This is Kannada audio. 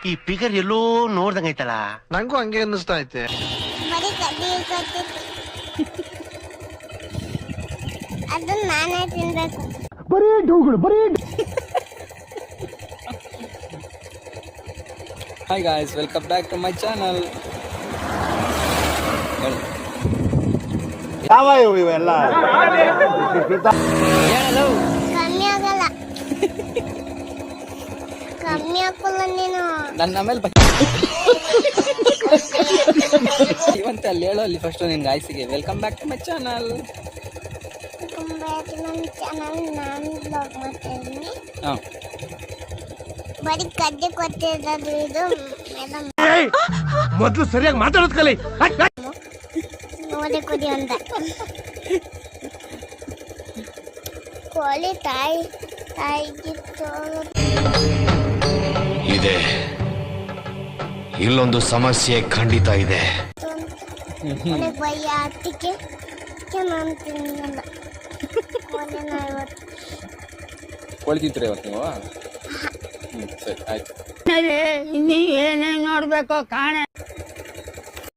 ಈ ಫಿಗರ್ ಎಲ್ಲೋ ನೋಡ್ದಂಗೈತಲ್ಲ. ನಂಗೂ ಹಂಗೆ ಅನ್ನಿಸ್ತಾ ಐತೆ. ಬರೀ ಕಡ್ಡಿ ಅದನ್ನ ನಾನೇ ತಿನ್ಬೇಕು. ಬರೀ ಡೌಗಳು ಬರೀ. Hi guys, welcome back to my channel. ಯಾವ ಇವೆಲ್ಲ ಕಮ್ಮಿ ಆಗಲ್ಲ. ಕಮ್ಮಿ ಹಾಕಲ್ಲ ನೀನು. ನನ್ನ ಆಮೇಲೆ ಇವಂತೆ ಅಲ್ಲಿ ಹೇಳೋ ಅಲ್ಲಿ ಫಸ್ಟ್ ನಿನ್ ಗಾಯ್ಸಿಗೆ welcome back to my channel. ನನ್ನ ಚಾನಲ್ ನಾನು ಬ್ಲಾಗ್ ಮಾಡ್ತಾ ಇದ್ದೀನಿ. ಹಾಂ, ಬರೀ ಕಡ್ಡಿ ಕೊಟ್ಟಿರೋದು ಇದು ಮೇಡಮ್. ಮೊದ್ಲು ಸರಿಯಾಗಿ ಮಾತಾಡೋದ್ ಕಲಿ. ನೋಡಿ ಕುಡಿ ಅಂತ. ಕೋಳಿ ತಾಯಿಗಿತ್ತು ಇದೆ. ಇಲ್ಲೊಂದು ಸಮಸ್ಯೆ ಖಂಡಿತ ಇದೆ. ಭಯ ಅದಕ್ಕೆ ನಾನು ತಿನ್ನಲ್ಲ. ಕೋಳಿನ ಇವತ್ತು ಕೋಳಿ ತಿಂತೀರ ಇವತ್ತು ನೀವು? ಸರಿ ಆಯ್ತು. ಇನ್ನೀ ಏನೇನ್ ನೋಡ್ಬೇಕು ಕಾಣೆ